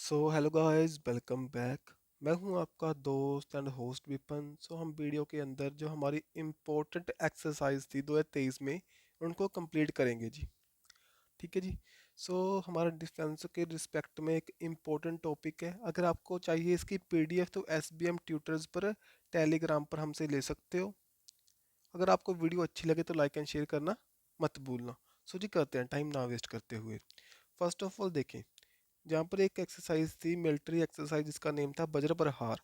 Hello guys, welcome back. मैं हूं आपका दोस्त एंड होस्ट विपन। हम वीडियो के अंदर जो हमारी इम्पोर्टेंट एक्सरसाइज थी 2023 में उनको कंप्लीट करेंगे जी। ठीक है जी। हमारा डिफेंस के रिस्पेक्ट में एक इम्पोर्टेंट टॉपिक है। अगर आपको चाहिए इसकी पीडीएफ तो एसबीएम ट्यूटर्स पर टेलीग्राम पर हमसे ले सकते हो। अगर आपको वीडियो अच्छी लगे तो लाइक एंड शेयर करना मत भूलना। जी करते हैं टाइम ना वेस्ट करते हुए। फर्स्ट ऑफ ऑल देखें, जहाँ पर एक एक्सरसाइज थी, मिलिट्री एक्सरसाइज, जिसका नेम था वज्र प्रहार।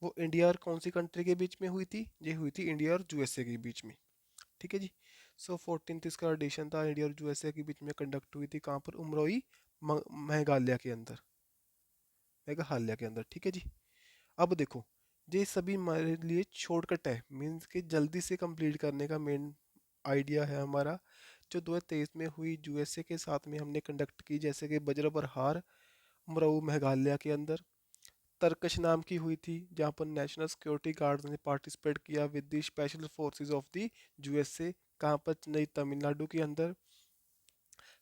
वो इंडिया और कौन सी कंट्री के बीच में हुई थी? ये हुई थी इंडिया और यूएसए के बीच में। ठीक है जी। 14th इसका एडिशन था, इंडिया और यूएसए के बीच में कंडक्ट हुई थी। कहाँ पर? उमरोई, मेघालय के अंदर। मेघालय के अंदर, ठीक है जी। अब देखो, ये सभी हमारे लिए शॉर्टकट है, मीन्स कि जल्दी से कंप्लीट करने का मेन आइडिया है हमारा। जो 2023 में हुई यूएसए के साथ में हमने कंडक्ट की, जैसे कि वज्र प्रहार उमराव मेघालय के अंदर। तरकश नाम की हुई थी, जहाँ पर नेशनल सिक्योरिटी गार्ड ने पार्टिसिपेट किया with the special forces of the USA. कहाँ पर? चेन्नई, तमिलनाडु के अंदर।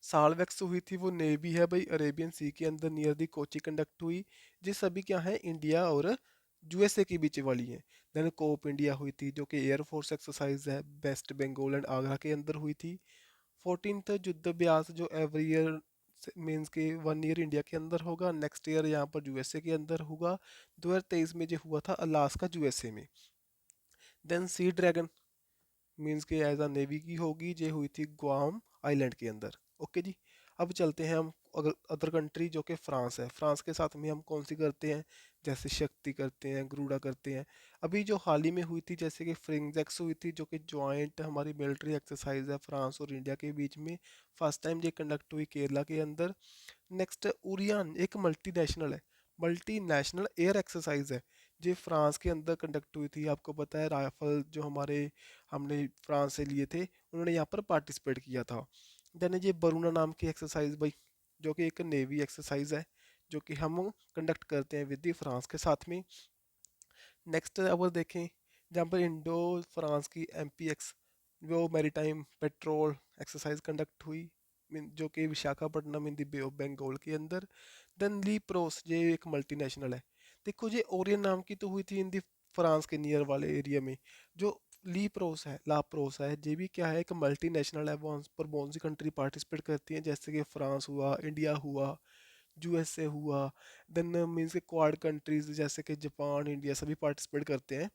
सालवेक्स हुई थी, वो नेवी है भाई, अरेबियन सी के अंदर नियर दी कोची कंडक्ट हुई। ये सभी क्या है? इंडिया और यूएसए के बीच वाली है। देन कोप इंडिया हुई थी, जो कि एयरफोर्स एक्सरसाइज है, वेस्ट बंगाल एंड आगरा के अंदर हुई थी। 14th युद्ध अभ्यास, जो एवरी ईयर मीन्स के 1 ईयर इंडिया के अंदर होगा, नेक्स्ट ईयर यहाँ पर यूएसए के अंदर होगा। 2023 में जो हुआ था अलास्का यूएसए में। देन सी ड्रैगन मीन्स के एज अ नेवी की होगी, ये हुई थी गुआम आइलैंड के अंदर। ओके जी। अब चलते हैं हम अगर अदर कंट्री, जो कि फ्रांस है। फ्रांस के साथ में हम कौन सी करते हैं? जैसे शक्ति करते हैं, गरुड़ा करते हैं। अभी जो हाल ही में हुई थी, जैसे कि फ्रिंगजेक्स हुई थी, जो कि ज्वाइंट हमारी मिलिट्री एक्सरसाइज है फ्रांस और इंडिया के बीच में। फर्स्ट टाइम ये कंडक्ट हुई केरला के अंदर। नेक्स्ट उरियन, एक मल्टीनेशनल है, मल्टीनेशनल एयर एक्सरसाइज है। ये फ्रांस के अंदर कंडक्ट हुई थी। आपको पता है राइफल जो हमारे हमने फ्रांस से लिए थे, उन्होंने यहाँ पर पार्टिसिपेट किया था। देन ये बरूना नाम की एक्सरसाइज भाई, जो कि एक नेवी एक्सरसाइज है, जो कि हम कंडक्ट करते हैं विद फ्रांस के साथ में। नेक्स्ट अगर देखें, जहाँ पर इंडो फ्रांस की एमपीएक्स, वो मैरीटाइम पेट्रोल एक्सरसाइज कंडक्ट हुई, जो कि Visakhapatnam in the bay of Bengal के अंदर। देन ली प्रोस, ये एक मल्टीनेशनल है। देखो, ये ओरियन नाम की तो हुई थी इन द फ्रांस के नियर वाले एरिया में। जो ली प्रोस है, ला प्रोस है, ये भी क्या है? एक मल्टीनेशनल है। वहाँ पर बहुत सी कंट्री पार्टिसिपेट करती हैं, जैसे कि फ्रांस हुआ, इंडिया हुआ, यूएसए हुआ। देन मीन्स के क्वाड कंट्रीज जैसे कि जापान, इंडिया, सभी पार्टिसिपेट करते हैं।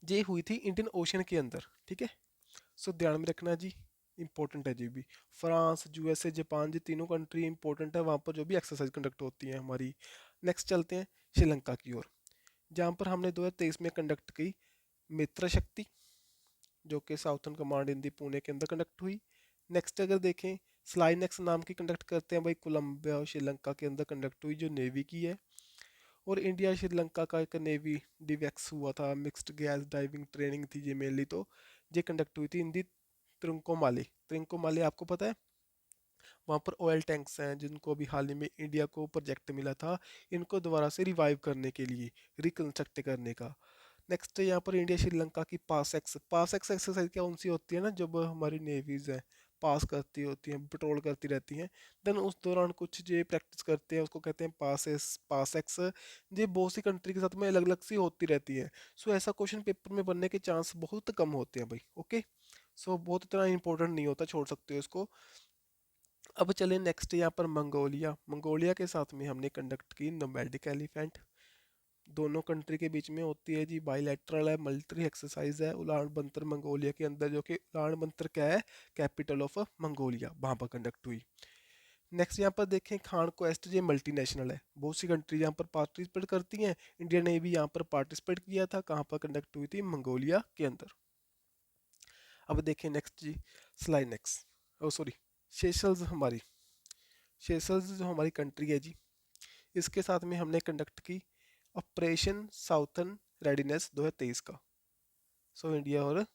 ये हुई थी इंडियन ओशन के अंदर। ठीक है। ध्यान में रखना जी, इंपॉर्टेंट है जी भी। फ्रांस, यूएसए, जापान, ये तीनों कंट्री इंपॉर्टेंट है वहाँ पर जो भी एक्सरसाइज कंडक्ट होती है हमारी। नेक्स्ट चलते हैं श्रीलंका की ओर, जहाँ पर हमने 2023 में कंडक्ट की मित्र शक्ति, जो कि साउथर्न कमांड इन दी पुणे के अंदर कंडक्ट हुई। नेक्स्ट अगर देखें, स्लाइनेक्स नाम की कंडक्ट करते हैं भाई, कोलंबिया और श्रीलंका के अंदर कंडक्ट हुई, जो नेवी की है। और इंडिया श्रीलंका का एक नेवी डिवेक्स हुआ था, मिक्स्ड गैस डाइविंग ट्रेनिंग थी ये मेनली तो। ये कंडक्ट हुई थी इन दी त्रिंकोमाली। त्रिंकोमाली आपको पता है, वहाँ पर ऑयल टैंक्स हैं, जिनको अभी हाल ही में इंडिया को प्रोजेक्ट मिला था इनको दोबारा से रिवाइव करने के लिए, रिकंस्ट्रक्ट करने का। नेक्स्ट यहाँ पर इंडिया श्रीलंका की पास एक्स एक्सरसाइज क्या उनसी होती है ना, जब हमारी नेवीज है पास करती होती हैं, पेट्रोल करती रहती हैं। देन उस दौरान कुछ जो प्रैक्टिस करते हैं, उसको कहते हैं पास एक्स। ये बहुत सी कंट्री के साथ में अलग अलग सी होती रहती है। ऐसा क्वेश्चन पेपर में बनने के चांस बहुत कम होते हैं भाई। ओके। बहुत इतना इंपॉर्टेंट नहीं होता, छोड़ सकते हो इसको। अब चले नेक्स्ट, यहाँ पर मंगोलिया। मंगोलिया के साथ में हमने कंडक्ट की नोमैडिक एलिफेंट। दोनों कंट्री के बीच में होती है जी, बाईलैटरल है, मिलिट्री एक्सरसाइज है, उलान बंतर मंगोलिया के अंदर, जो कि उलान बंतर क्या है? कैपिटल ऑफ मंगोलिया, वहां पर कंडक्ट हुई। नेक्स्ट यहाँ पर देखें खान क्वेस्ट, ये मल्टीनेशनल है, बहुत सी कंट्री यहाँ पर पार्टिसिपेट करती हैं। इंडिया ने भी यहाँ पर पार्टिसिपेट किया था, कहाँ पर कंडक्ट हुई थी? मंगोलिया के अंदर। अब देखें नेक्स्ट जी, स्लाइनेक्स, ओ सॉरी, सेशल्स। सेशल्स जो हमारी कंट्री है जी, इसके साथ में हमने कंडक्ट की ऑपरेशन साउथर्न रेडीनेस 2023 का। इंडिया और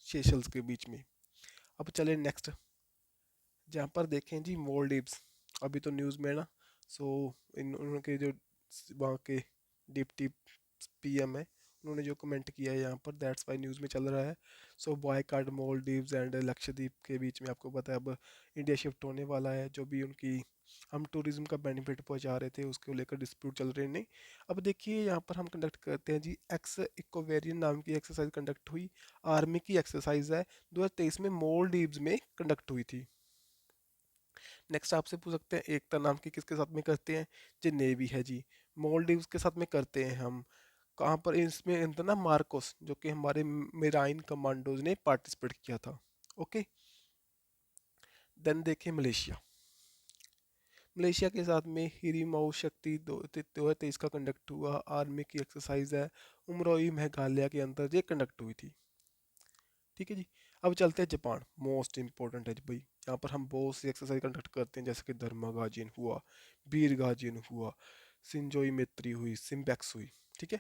सेशल्स के बीच में। अब चले नेक्स्ट, जहाँ पर देखें जी मोल्डिव्स। अभी तो न्यूज़ में है ना। इन उनके जो वहाँ के डिप्टी पीएम है, उन्होंने जो कमेंट किया है यहाँ पर, दैट्स वाई न्यूज़ में चल रहा है। बॉयकॉट मोल्डिव्स एंड लक्षद्वीप के बीच में, आपको पता है अब इंडिया शिफ्ट होने वाला है। जो भी उनकी हम टूरिज्म का बेनिफिट पहुंचा रहे थे, उसको लेकर डिस्प्यूट चल रहे नहीं। अब देखिए यहाँ पर हम कंडक्ट करते हैं जी, एक्स इक्वेरियन नाम की एक्सरसाइज कंडक्ट हुई। आर्मी की एक्सरसाइज है, 2023 में मोलडीव्स में कंडक्ट हुई थी। नेक्स्ट आपसे पूछ सकते हैं एकता नाम की किसके साथ में करते हैं, जी नेवी है जी, मोलडीव्स के साथ में करते हैं हम। कहाँ पर, इसमें अंदर ना मार्कोस जो कि हमारे मेराइन कमांडोज ने पार्टिसिपेट किया था। ओके। देन देखिए मलेशिया। मलेशिया के साथ में हिरीमाऊ शक्ति 2023 का कंडक्ट हुआ, आर्मी की एक्सरसाइज है। उमरोई मेघालय के अंदर ये कंडक्ट हुई थी। ठीक है जी। अब चलते हैं जापान, मोस्ट इंपॉर्टेंट है जी भाई। यहाँ पर हम बहुत सी एक्सरसाइज कंडक्ट करते हैं, जैसे कि धर्मा गार्जियन हुआ, वीर गार्जियन हुआ, सिंजोई मैत्री हुई, सिम्बेक्स हुई। ठीक है।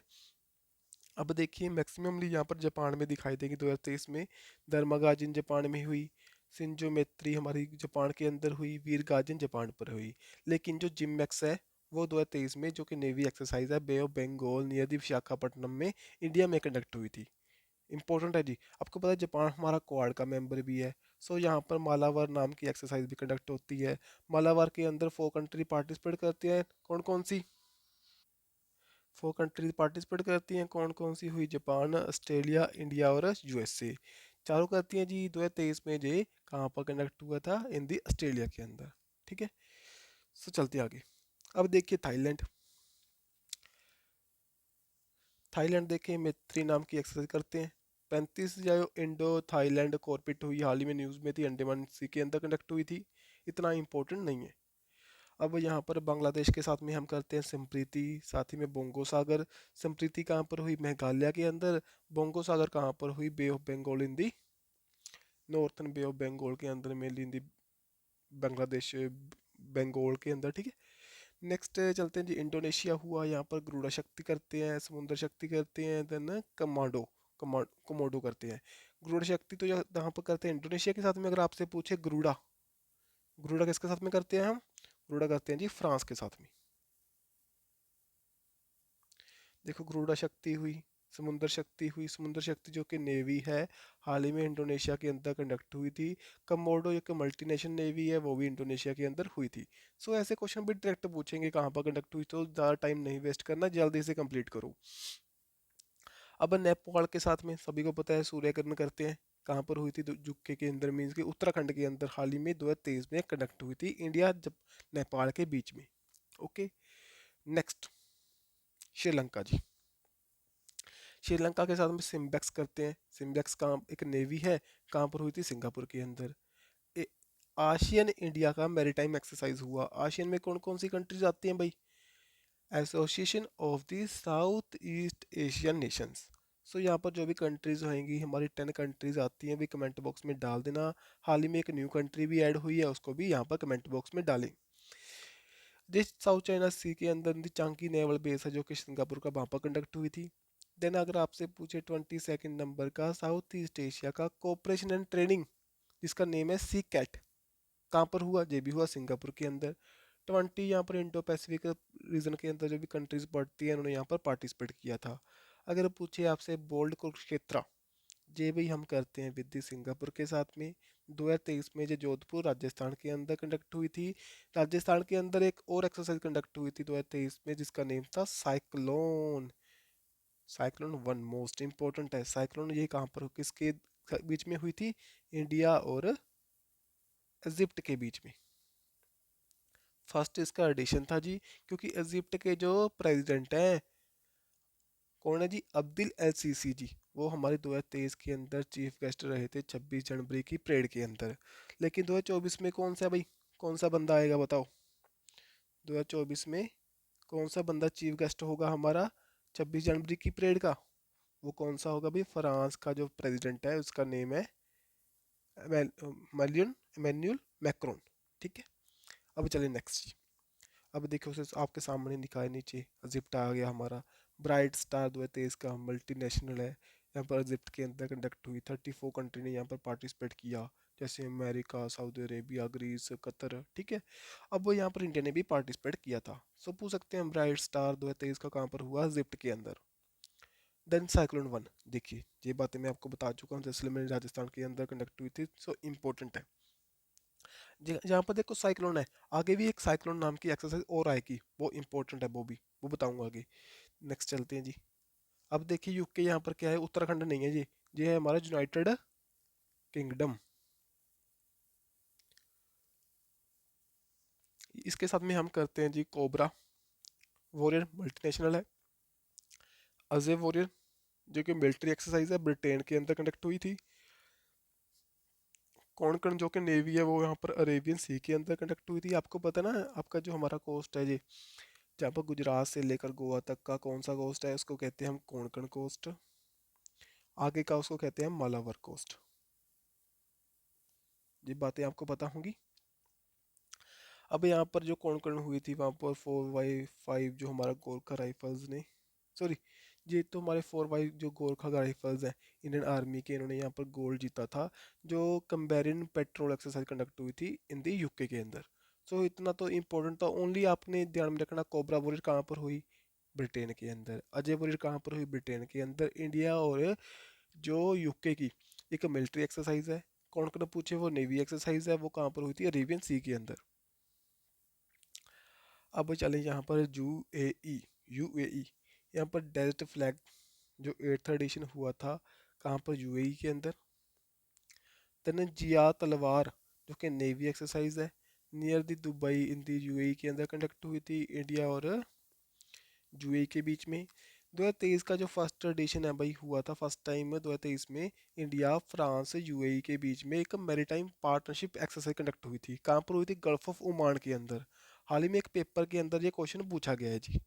अब देखिए मैक्सिममली यहाँ पर जापान में दिखाई देगी 2023 में। धर्मा गार्जियन जापान में हुई, सिंजो मैत्री हमारी जापान के अंदर हुई, वीर गार्जियन जापान पर हुई। लेकिन जो जिमैक्स है वो 2023 में, जो कि नेवी एक्सरसाइज है, Bay of Bengal near the Visakhapatnam में इंडिया में कंडक्ट हुई थी। इंपॉर्टेंट है जी। आपको पता है जापान हमारा क्वाड का मेंबर भी है। सो यहाँ पर मालावर नाम की एक्सरसाइज भी कंडक्ट होती है। मालावर के अंदर 4 कंट्री पार्टिसिपेट करती हैं, कौन कौन सी? 4 कंट्रीज पार्टिसिपेट करती हैं, कौन कौन सी हुई? जापान, ऑस्ट्रेलिया, इंडिया और यूएसए। चारों करती हैं जी। 2023 में जे कहाँ पर कंडक्ट हुआ था? इन दी ऑस्ट्रेलिया के अंदर। ठीक है। सो चलते आगे। अब देखिए थाईलैंड। थाईलैंड देखें, मैत्री नाम की एक्सरसाइज करते हैं। 35 जो इंडो थाईलैंड कॉर्पिट हुई, हाल ही में न्यूज़ में थी, अंडमान सी के अंदर कंडक्ट हुई थी। इतना इंपॉर्टेंट नहीं है। अब यहाँ पर बांग्लादेश के साथ में हम करते हैं संप्रीति, साथ ही में बोंगो सागर। संप्रीति कहाँ पर हुई? मेघालय के अंदर। बोंगो सागर कहाँ पर हुई? Bay of Bengal in the northern Bay of Bengal के अंदर, mainly in the Bangladesh Bengal के अंदर। ठीक है। नेक्स्ट चलते हैं जी, इंडोनेशिया हुआ। यहाँ पर गरुड़ा शक्ति करते हैं, समुद्र शक्ति करते हैं, देन कमांडो, कमोडो करते हैं। गरुड़ा शक्ति तो यहाँ पर करते हैं इंडोनेशिया के साथ में। अगर आपसे पूछे गरुड़ा, गरुड़ा किसके साथ में करते हैं हम? गरुड़ा करते हैं जी फ्रांस के साथ में। देखो गरुड़ा शक्ति हुई, समुद्र शक्ति हुई। समुद्र शक्ति जो कि नेवी है, हाल ही में इंडोनेशिया के अंदर कंडक्ट हुई थी। कमोडो एक मल्टीनेशनल नेवी है, वो भी इंडोनेशिया के अंदर हुई थी। सो ऐसे क्वेश्चन भी डायरेक्ट पूछेंगे कहाँ पर कंडक्ट हुई, तो ज़्यादा टाइम नहीं वेस्ट करना, जल्दी से कंप्लीट करो। अब नेपाल के साथ में सभी को पता है सूर्य ग्रहण करते हैं। कहाँ पर हुई थी? जुक्के के अंदर, मीन्स कि उत्तराखंड के अंदर, हाल ही में 2023 में कंडक्ट हुई थी, इंडिया जब नेपाल के बीच में। ओके। नेक्स्ट श्रीलंका जी। श्रीलंका के साथ में सिम्बेक्स करते हैं। सिम्बेक्स का एक नेवी है, कहाँ पर हुई थी? सिंगापुर के अंदर। ए, आशियन इंडिया का मैरीटाइम एक्सरसाइज हुआ। आशियन में कौन कौन सी कंट्रीज आती हैं भाई? Association of the South East Asian Nations. So यहाँ पर जो भी कंट्रीज होंगी, हमारी 10 कंट्रीज आती हैं, भी कमेंट बॉक्स में डाल देना। हाल ही में एक न्यू कंट्री भी ऐड हुई है, उसको भी यहाँ पर कमेंट बॉक्स में डालें। जिस साउथ चाइना सी के अंदर दी चांगी नेवल बेस है, जो कि सिंगापुर का, वहाँ पर कंडक्ट हुई थी। देन अगर आपसे पूछे 22 नंबर का साउथ ईस्ट एशिया का कोऑपरेशन एंड ट्रेनिंग, जिसका नेम है सी कैट, कहाँ पर हुआ? ये भी हुआ सिंगापुर के अंदर। 20 यहाँ पर इंडो पैसिफिक रीजन के अंदर जो भी कंट्रीज पड़ती हैं, उन्होंने यहाँ पर पार्टिसिपेट किया था। अगर पूछे आपसे बोल्ड कुरुक्षेत्रा, ये भी हम करते हैं विद सिंगापुर के साथ में। 2023 में जो जोधपुर राजस्थान के अंदर कंडक्ट हुई थी। राजस्थान के अंदर एक और एक्सरसाइज कंडक्ट हुई थी 2023 में, जिसका नेम था cyclone. Cyclone one most important है। साइक्लोन ये कहाँ पर, किसके बीच में हुई थी? इंडिया और इजिप्ट के बीच में। फर्स्ट इसका एडिशन था जी, क्योंकि इजिप्ट के जो प्रेसिडेंट हैं, कौन है जी? अब्दुल एल सीसी जी। वो हमारे 2023 के अंदर चीफ गेस्ट रहे थे 26 जनवरी की परेड के अंदर। लेकिन 2024 में कौन सा भाई, कौन सा बंदा आएगा बताओ? 2024 में कौन सा बंदा चीफ गेस्ट होगा हमारा 26 जनवरी की परेड का? वो कौन सा होगा भाई? फ्रांस का जो प्रेसिडेंट है, उसका नेम है मैलियन एमेन्युअल मैक्रोन। ठीक है। अब चलिए नेक्स्ट। अब देखो उसे आपके सामने दिखाए नीचे, इजिप्ट आ गया हमारा। ब्राइट स्टार 2023 का मल्टीनेशनल है, यहाँ पर इजिप्ट के अंदर कंडक्ट हुई। 34 कंट्री ने यहाँ पर पार्टिसिपेट किया, जैसे America, Saudi Arabia, Greece, Qatar. ठीक है। अब वो यहाँ पर इंडिया ने भी पार्टिसिपेट किया था। सो पूछ सकते हैं ब्राइट स्टार 2023 का कहाँ पर हुआ? इजिप्ट के अंदर। देन साइक्लोन वन, देखिए ये बातें मैं आपको बता चुका हूँ, जैसलमेर राजस्थान के अंदर कंडक्ट हुई थी, सो इम्पोर्टेंट है। जहाँ पर देखो साइक्लोन है, आगे भी एक साइक्लोन नाम की एक्सरसाइज और आएगी, वो इंपॉर्टेंट है, वो भी वो बताऊंगा आगे। नेक्स्ट चलते हैं जी। अब देखिए यूके यहाँ पर क्या है, उत्तराखंड नहीं है जी, ये है हमारा यूनाइटेड किंगडम। इसके साथ में हम करते हैं जी कोबरा वॉरियर, मल्टीनेशनल है। अजय वॉरियर, जो कि मिलिट्री एक्सरसाइज है, ब्रिटेन के अंदर कंडक्ट हुई थी। कोंकण जो कि नेवी है, वो यहाँ पर अरेबियन सी के अंदर कंडक्ट हुई थी। आपको पता ना, आपका जो हमारा कोस्ट है जी, जहाँ पर गुजरात से लेकर गोवा तक का कौन सा कोस्ट है, उसको कहते हैं हम कोंकण कोस्ट। आगे का उसको कहते हैं मालावर कोस्ट। ये बातें आपको पता होंगी। अब यहाँ पर जो कोंकण हुई थी, वहाँ पर 4x5 जो हमारा गोरखा राइफल्स ने, सॉरी, ये तो हमारे 4x जो गोरखा राइफल्स हैं इंडियन आर्मी के, इन्होंने यहाँ पर गोल्ड जीता था, जो कंबेरिन पेट्रोल एक्सरसाइज कंडक्ट हुई थी इन दी यूके के अंदर। सो इतना तो इम्पोर्टेंट था। ओनली आपने ध्यान में रखना, कोबरा वॉरियर कहाँ पर हुई, ब्रिटेन के अंदर। अजय वॉरियर कहाँ पर हुई, ब्रिटेन के अंदर। इंडिया और जो यूके की एक मिलिट्री एक्सरसाइज है। कौन कौन पूछे, वो नेवी एक्सरसाइज है, वो कहाँ पर हुई थी, अरेबियन सी के अंदर। अब चले यहाँ पर यूएई, यहाँ पर डेजर्ट फ्लैग जो 8th एडिशन हुआ था, कहाँ पर, यूएई के अंदर। देन जिया तलवार, जो कि नेवी एक्सरसाइज है, near the Dubai in the UAE के अंदर कंडक्ट हुई थी, इंडिया और यूएई के बीच में। 2023 का जो फर्स्ट एडिशन है भाई, हुआ था फर्स्ट टाइम 2023 में, इंडिया फ्रांस यूएई के बीच में एक मैरीटाइम पार्टनरशिप एक्सरसाइज कंडक्ट हुई थी। कहाँ पर हुई थी, गल्फ ऑफ ओमान के अंदर। हाल ही में एक पेपर के अंदर ये क्वेश्चन पूछा गया है जी।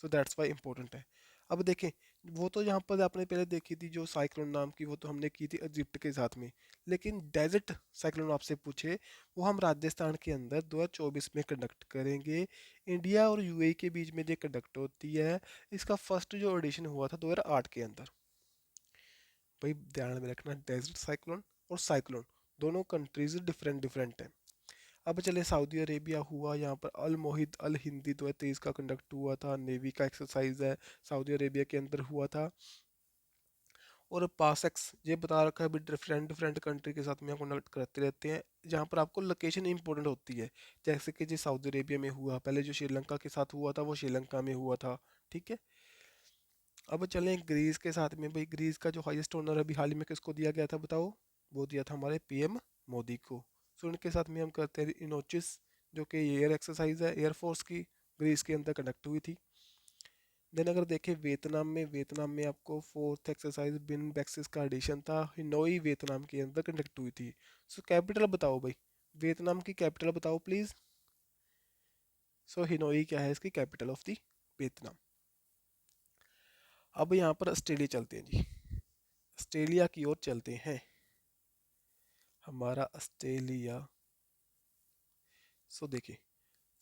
सो दैट्स वाई इंपॉर्टेंट है। अब देखें, वो तो यहाँ पर आपने पहले देखी थी जो साइक्लोन नाम की, वो तो हमने की थी इजिप्ट के साथ में। लेकिन डेजर्ट साइक्लोन आपसे पूछे, वो हम राजस्थान के अंदर 2024 में कंडक्ट करेंगे। इंडिया और यूएई के बीच में ये कंडक्ट होती है। इसका फर्स्ट जो एडिशन हुआ था 2008 के अंदर। भाई ध्यान में रखना, डेजर्ट साइक्लोन और साइक्लोन दोनों कंट्रीज डिफरेंट डिफरेंट हैं। अब चले सऊदी अरेबिया हुआ, यहाँ पर अल मोहिद अल हिंदी 2023 का कंडक्ट हुआ था, नेवी का एक्सरसाइज है, सऊदी अरेबिया के अंदर हुआ था। और पासेक्स ये बता रखा है भी, डिफरेंट डिफरेंट कंट्री के साथ में हम कंडक्ट करते रहते हैं, जहाँ पर आपको लोकेशन इंपॉर्टेंट होती है। जैसे कि जी सऊदी अरेबिया में हुआ, पहले जो श्रीलंका के साथ हुआ था वो श्रीलंका में हुआ था। ठीक है। अब चलें ग्रीस के साथ में। भाई ग्रीस का जो हाईएस्ट ऑनर अभी हाल ही में किसको दिया गया था बताओ, वो दिया था हमारे पीएम मोदी को। सो उनके साथ में हम करते हैं इनोचिस, जो कि एयर एक्सरसाइज है एयरफोर्स की, ग्रीस के अंदर कंडक्ट हुई थी। देन अगर देखें वियतनाम में, वियतनाम में आपको फोर्थ एक्सरसाइज बिन बैक्सिस का एडिशन था, हिनोई वियतनाम के अंदर कंडक्ट हुई थी। सो कैपिटल बताओ भाई, वियतनाम की कैपिटल बताओ प्लीज। सो हिनोई क्या है इसकी कैपिटल ऑफ दी वियतनाम। अब यहाँ पर ऑस्ट्रेलिया चलते हैं जी, ऑस्ट्रेलिया की ओर चलते हैं। हमारा ऑस्ट्रेलिया, सो देखिए,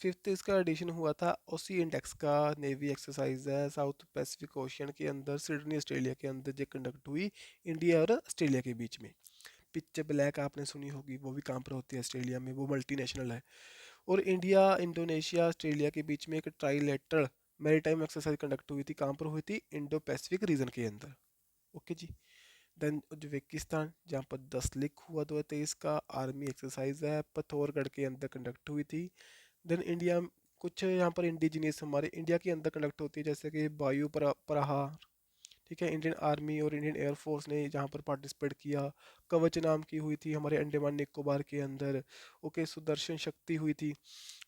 फिफ्थ इसका एडिशन हुआ था ओसी इंडेक्स का, नेवी एक्सरसाइज है, साउथ पैसिफिक ओशियन के अंदर, सिडनी ऑस्ट्रेलिया के अंदर जो कंडक्ट हुई इंडिया और ऑस्ट्रेलिया के बीच में। पिच ब्लैक आपने सुनी होगी, वो भी कहाँ पर होती है, ऑस्ट्रेलिया में, वो मल्टीनेशनल है। और इंडिया इंडोनेशिया ऑस्ट्रेलिया के बीच में एक ट्राईलेटरल मैरीटाइम एक्सरसाइज कंडक्ट हुई थी, कहाँ पर हुई थी, इंडो पैसिफिक रीजन के अंदर। ओके जी। देन उज्बेकिस्तान, जहाँ पर 10 लीग हुआ 2023 का, आर्मी एक्सरसाइज है, पिथौरगढ़ के अंदर कंडक्ट हुई थी। देन इंडिया, कुछ यहाँ पर इंडिजिनियस हमारे इंडिया के अंदर कंडक्ट होती है, जैसे कि प्रहार। ठीक है, इंडियन आर्मी और इंडियन एयरफोर्स ने जहाँ पर पार्टिसिपेट किया। कवच नाम की हुई थी हमारे अंडमान निकोबार के अंदर। ओके, सुदर्शन शक्ति हुई थी,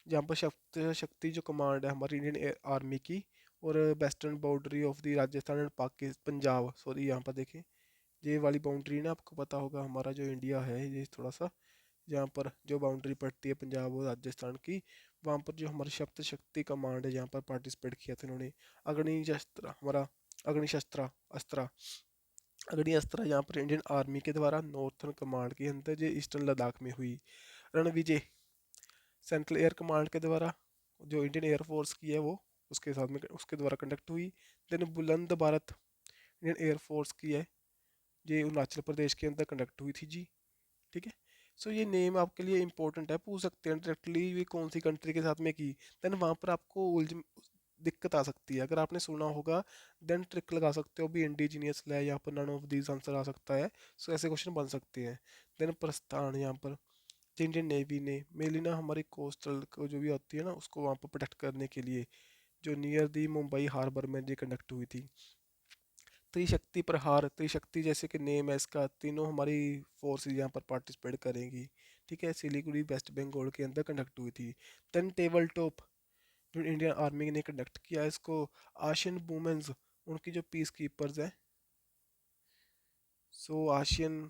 जहाँ पर शक्ति जो कमांड है हमारी इंडियन आर्मी की, और western boundary of the Rajasthan and Pakistan, Punjab, sorry, यहाँ पर देखें, ये वाली बाउंड्री ना, आपको पता होगा हमारा जो इंडिया है ये थोड़ा सा, जहाँ पर जो बाउंड्री पड़ती है पंजाब और राजस्थान की, वहाँ पर जो हमारी सप्त शक्ति कमांड है, जहाँ पर पार्टिसिपेट किया था इन्होंने। अग्निशस्त्र हमारा, अग्निशस्त्र अस्त्र, अग्नि अस्त्र यहाँ पर इंडियन आर्मी के द्वारा नॉर्थर्न कमांड के अंदर जो ईस्टर्न लद्दाख में हुई। रणविजय सेंट्रल एयर कमांड के द्वारा, जो इंडियन एयरफोर्स की है वो, उसके साथ में उसके द्वारा कंडक्ट हुई। देन बुलंद भारत इंडियन एयरफोर्स की है, ये अरुणाचल प्रदेश के अंदर कंडक्ट हुई थी जी। ठीक है। सो ये नेम आपके लिए इंपॉर्टेंट है, पूछ सकते हैं डायरेक्टली ये कौन सी कंट्री के साथ में की। देन वहाँ पर आपको उलझ दिक्कत आ सकती है, अगर आपने सुना होगा देन ट्रिक लगा सकते हो भी, इंडिजिनियस है यहाँ पर, नन ऑफ दीज आंसर आ सकता है। सो ऐसे क्वेश्चन बन सकते हैं। देन प्रस्थान, यहाँ पर इंडियन नेवी ने मेनली ना हमारी कोस्टल को जो भी होती है ना उसको वहाँ पर प्रोटेक्ट करने के लिए, जो नियर दी मुंबई हार्बर में ये कंडक्ट हुई थी। त्रिशक्ति प्रहार, त्रिशक्ति जैसे कि नेम है इसका, तीनों हमारी फोर्सेस यहाँ पर पार्टिसिपेट करेंगी। ठीक है, सिलीगुड़ी वेस्ट बंगाल के अंदर कंडक्ट हुई थी। देन टेबल टॉप, जो इंडियन आर्मी ने कंडक्ट किया इसको। आशियन वुमेन्स, उनकी जो पीस कीपर्स हैं, सो आशियन,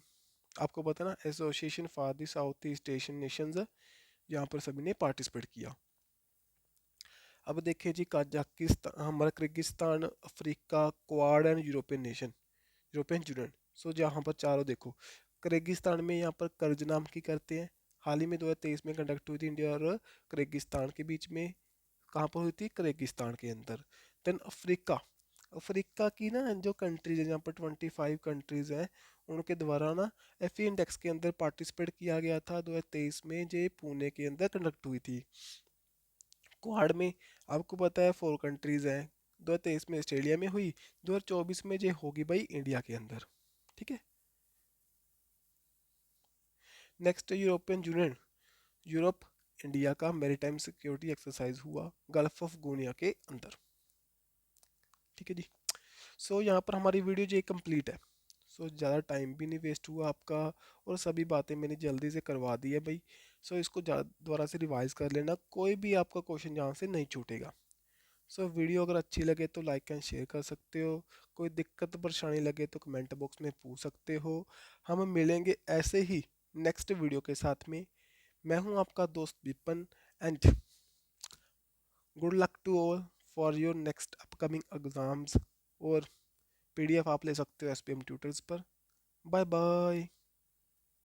आपको पता है ना, Association for the South East Asian Nations, यहाँ पर सभी ने पार्टिसिपेट किया। अब देखिए जी, कजाकिस्तान, हमारा Kyrgyzstan, Africa, Quad and European nation, European Union. So जहाँ पर चारों देखो, किर्गिस्तान में यहाँ पर कर्ज नाम की करते हैं। हाल ही में 2023 में कंडक्ट हुई थी इंडिया और किर्गिस्तान के बीच में। कहाँ पर हुई थी? किर्गिस्तान के अंदर। देन अफ्रीका, अफ्रीका की ना जो कंट्रीज है, जहाँ पर 25 कंट्रीज हैं, उनके द्वारा ना एफई इंडेक्स के अंदर पार्टिसिपेट किया गया था 2023 में, जो पुणे के अंदर कंडक्ट हुई थी। क्वाड में आपको पता है 4 कंट्रीज हैं। 2023 में ऑस्ट्रेलिया में हुई, 2024 में जो होगी भाई इंडिया के अंदर। ठीक है। Next, European union, Europe, India का मैरीटाइम सिक्योरिटी एक्सरसाइज हुआ गल्फ ऑफ गुनिया के अंदर। ठीक है जी। सो यहाँ पर हमारी वीडियो जो कंप्लीट है। सो ज़्यादा टाइम भी नहीं वेस्ट हुआ आपका, और सभी बातें मैंने जल्दी से करवा दी है भाई। सो इसको दोबारा से रिवाइज कर लेना, कोई भी आपका क्वेश्चन यहाँ से नहीं छूटेगा। सो वीडियो अगर अच्छी लगे तो लाइक एंड शेयर कर सकते हो। कोई दिक्कत परेशानी लगे तो कमेंट बॉक्स में पूछ सकते हो। हम मिलेंगे ऐसे ही नेक्स्ट वीडियो के साथ में। मैं हूं आपका दोस्त Vipan, and good luck to all for your next upcoming exams. और पीडीएफ आप ले सकते हो एसपीएम ट्यूटर्स पर। Bye bye.